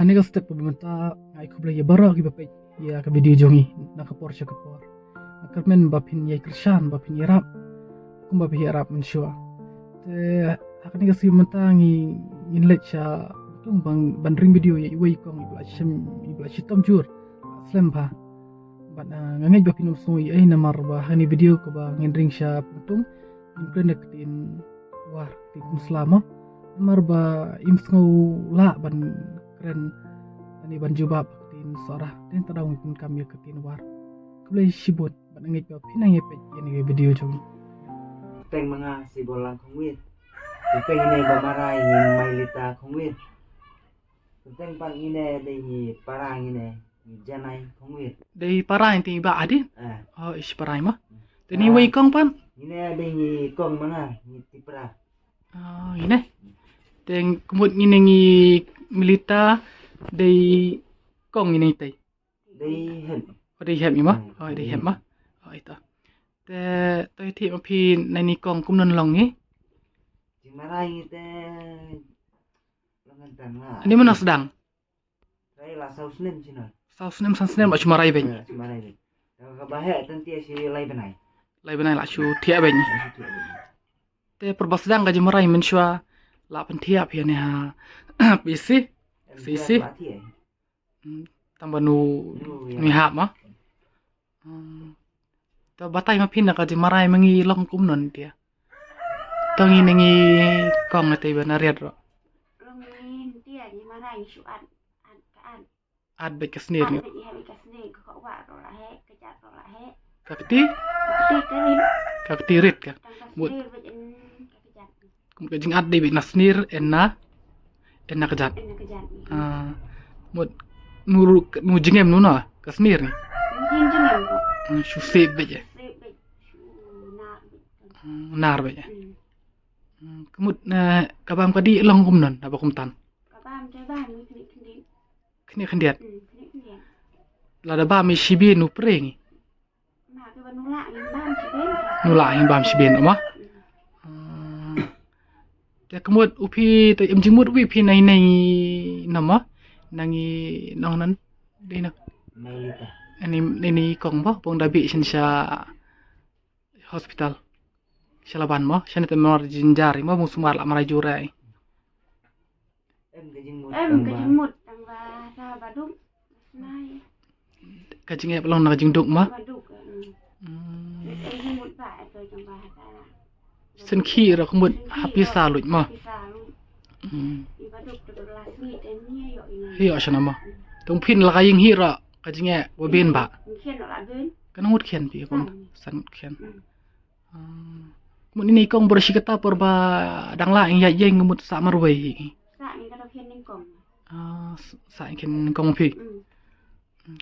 Hani ka step pabimenta ay kubla ya bara ki bape ya ka video jongi na ka por ka por. Akarmen bapin ya krishan bapin ya rap. Kum bapi ya rap menshua. Te akani ka simenta ngi inlet sha tung bang ring video ya iwai kong ibla shitam jur. Slam pa. Bana ngangai bapin umsoi ay namar ba hani video ko ba ngin sha tung imprene ketin war tin muslama. Namar ba imsngau la ban keren ani ban jubab tin sorah tin tadang pun kami ketin war kulai shibut ban ngit ba pinang ye pet ye video jong Teng mga si bolang kongwit teng ine ba maray ni mailita kongwit teng pang ine de ni parang ine ni janay kongwit dei parain ti ba adin oh is parain ma tini Ah. wei kong pan ine de ni kong mga ni tipra oh ine teng kumut ngine ngi milita dei kong ini tai de hen oh dei hem ma oh dei hem ma oh ita te toi thi ma phi nai ni kong kum non long ni si maray ite langan tan la ani mana sedang saya la saus nem sino saus nem ba cuma rai ben si maray de ka bahe tanti si lay benai lai benai la chu thia ben te perbas sedang ka jemarai men shwa la pen thia phi ne ha bisi si tambah nu ni hap ma to batai ma phin ka jemarai mangi long kum non dia tangi nengi kong na te bana riat ro Longin dia ni mana ni su an an ad be kasnir ni ni ha ka sne ko wa ro la he ka ja ro la he kakti ti ka ni kakti rit ka tang ka sne be in ka ja kum ka jing ad de be nasnir enna kejat in ka ja ni mut nu jingem nu na kasnir ni jin jin ko shu se be je se be su nar be je kemut kabam kadi long kum non apa kum tan ka bam te ban ni kini kendiat ni lada ba mi shibi nu prengi ma ke ban la ni bam ci ben nu la yang bam shiben oma te kemut upi te em jingmut upi pi nai nama nangi nong nan de nak mailita ini kong ba pong dabi shin sha hospital shalaban mo shan te mar jinjari mo musumar la marai jurai em ke jing mut tang ba ta ba dum nai kajing e long na kajing duk ma ba duk jin mut ba to tang ba ta sen khi ra kemut happy salut ma bisa lu iba duk to la ni te ni yo ini hi ashana ma tong phin la kaying hi ra kajing e wa ben ba khen nó là bên kan ngut khen pi kon san khen mun ini kong bersikata porba dangla ing ya yeng mut sa marwei dạ mình đã khen nên cổng sa khen kong pi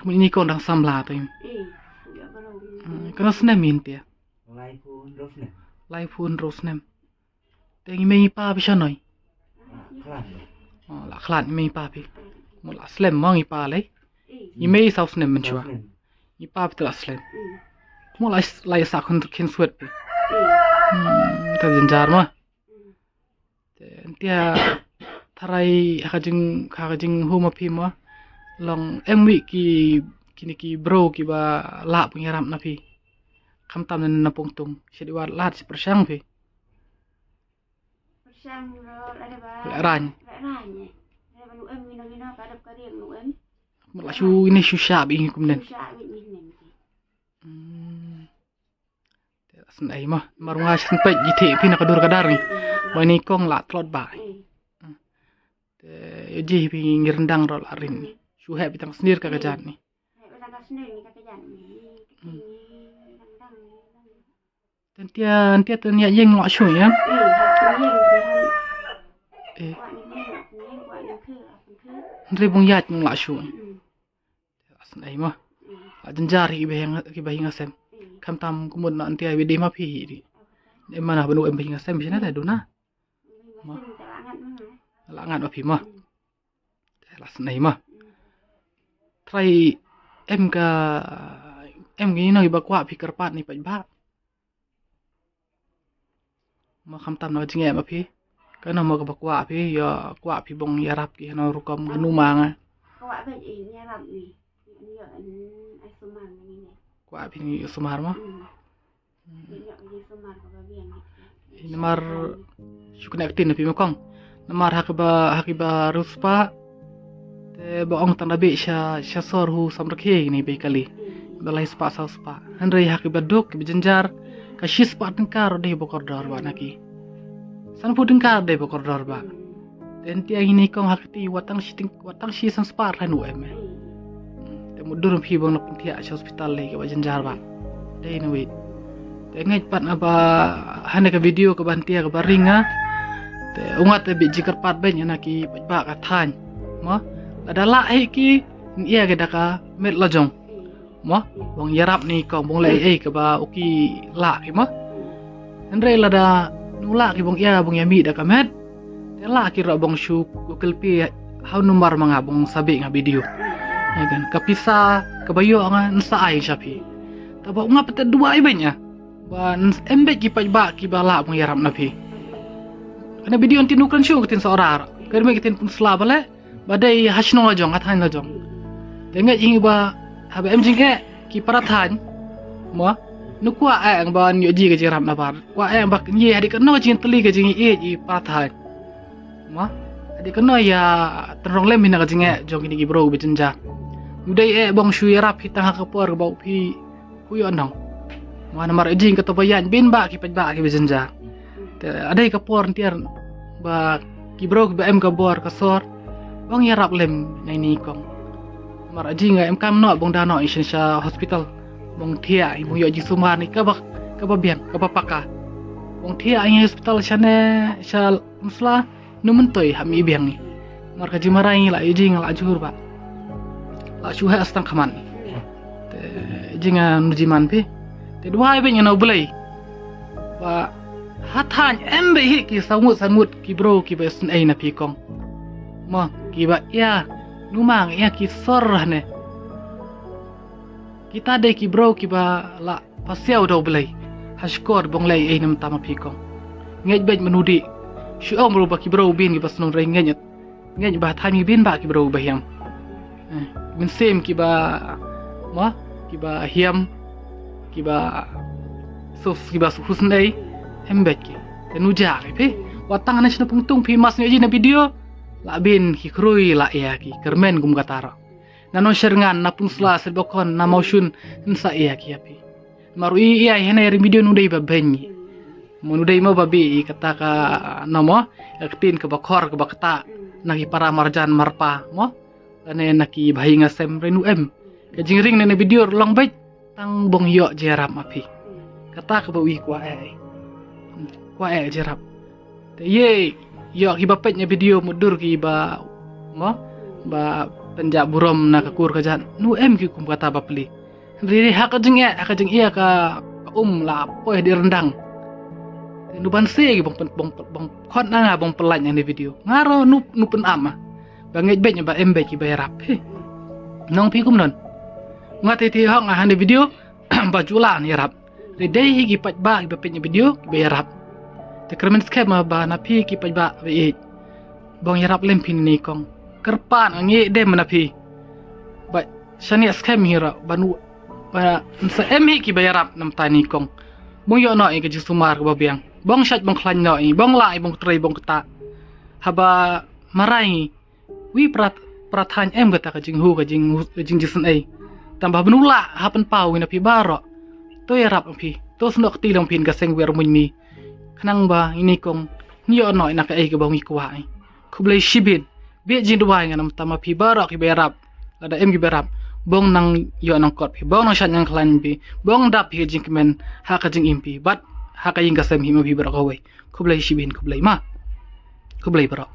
mun ini kong dang samla to ừ dạ bắt đầu kan sne min tia lay pun dos ne lai phun rosnem tengi mei pa bi shanoi kelan la khlan mei pa pi mo la slem mo ngi pa le ừ i mei saus nem men chwa Saus nem. i pa pi tra slem ừ mo la sa khun khen swet pi ừ ta jinjar ma tia tharai ka jing huma pi mo long emwi ki kini ki bro ki ba la pengiram na pi kham tam na pungtung sedi war lat si persang pi sang rồi lại ba lại ran nhỉ lại ba nuôi em nó cả đập cả điện nuôi em mo la shu ini shu sha bi kum nen sa mình sen ai ma marunga sen pe jiti pi na kadur kadar ni wa ni kong la tlot ba te ji pi ngirndang ro la rin ni shu he pi tang snir ka gajan ni lại ba cái sne ni cái dàn ni đang ten tia ten ya yeng lo shu ya ừ học tiếng e gọi những gọi những khứ ndre bung ya chung la shu ừ sen ai ma la janjar ki ba hinga sem kam tam kumun na antia bi de ma pi di e mana banu em hinga sem bisna ta duna mình xin tại bạn ngắt nữa la ngat ma pi ma la sen ai ma try em gi no iba kwa pi karpat ni pa ba ma kham tam na jinge ma pi kana ma ka bakwa pi ya kwa pi bong ya rap ki no rukom gnu ma nga awak baik nyarap ni. Ni ai sumang ni ni. Kwa pin sumar mah. Ni ni sumang ka babiang. Namar syukun aktin pi makong. Namar hakiba ruspa te baong tanabe sya sor hu samrakhe ni be kali. Balai spa spa. Handrai hakiba duk bijanjar ka shis pa tengkar deh bokor dor ba naki. San pu tengkar deh bokor dor ba. Dan tiang ini kong hakti watang shi san spa ranu eme. Te mudur pi bong nak tia hospital le ke bijanjar ba. Deh ni wait. Te ngai pat aba hane ka video ka bantia ka baringa. Te ungat te bi jikar pat ben naki ba ka than. Mo ada la ki ia ke daka met lajong. Mo bong yarap ni kong bong lai ke ba uki la ki mo. Andre lada nula ki bong ia bong yami daka met. Te la ki ra bong shu ukil pi how number mga bong sabi nga video. Ya kan kapisa kabayo nga nsa ai sapi. Taba unga pete dua ibenya. Ba embe ki ba ki bala bong yarap na pi. Kana video tinukran shu kitin seorang. Kerme kitin pun selabale badai hasno lajong athan lajong. Tenga ingi ba habe em jingke ki parathan mo nukwa ang ba nyo ji ke jiram na bar kwa ang ba ye hadi keno jing teli ke jing i parathan mo hadi keno ya terong lem hina ke jing jong ini bro bejenja udai bong shu yarap hitang ha kapor ba pi kuyo nong mo na mar jing ke tobayan bin ba ki ba ki bejenja adai kapor tiar ba ki bro ba em ka bor ka sor bong yarap lem nai ni kong mar aji nga em kam no bong dano isensya hospital bong thia i bong yo ji sumar ni ka ba biang ka ba paka bong thia i hospital shane shal musla numentoi hami biang ni mar ka ji marai la aji nga la jur ba la shuha astang kaman te ji nga nujiman pi te dua be nya no bulai ba hathan embe hi ki samut ki bro ki ba sun ai na pi kong mo ki ba ya numang ya ki sorah ne kita de ki bro ki ba la pasiau do belai hashkor bong lai nam tama phikong ngej bej menudi shu om ro ba ki bro bin ki basnong rei ngej ba thami bin ba ki bro ba hiam min sem ki ba mo ki ba hiam ki ba sos ki ba husnai embet ki tenuja pe watang na sina pungtung pi mas ni na video la bin ki krui la ya ki kermen gum katara nanon serngan na pun sla sebokon na mausun nsa ya ki api maru iya hena ri video nu dei ba benyi monu dei mo babi kata ka namo aktin ke bakor ke bakta naki para marjan marpa mo ane naki bhai nga sem renu em ke jingring ne video long bai tang bong yo jeram api kata ke bawi kwa jerap te ye yo ki bapet nya video mudur ki ba mo ba penjak burom na kakur kajan nu em ki kum kata bapli riri hak jeng iya ka la poe di rendang nu ban se ki bong khot na bong pelan yang di video ngaro nu pen ama bangej bet nya ba embe ki bayarap nong pi kum non ngati ti hok ngahan di video ba julan yarap dei ki pat ba ki bapet nya video ki bayarap te kermen skema ba na pi ki pa ba we bong yarap lem pin ni kong kerpan ngi de mana pi ba shani skem hira banu ba sa em hi ki ba yarap nam tani kong bong yo no ke sumar ko biang bong shat bong khlan no bong lai bong trei bong kata haba marai wi prathan em kata ka jing hu ka jing jisun ai tambah benula hapen pau na pi baro to yarap pi to snok ti long pin ka seng wer mun mi kanang ba ini kong niyo no ina ka ai ka bangi kwa ai kublai shibin be jin duwa nga nam tama pi barok ki berap ada em ki berap bong nang yo nang kot pi bong nang shat yang klan bi bong dap hi jing kemen ha ka jing impi bat ha ka ing ka sem hi ma bi barok away kublai shibin kublai barok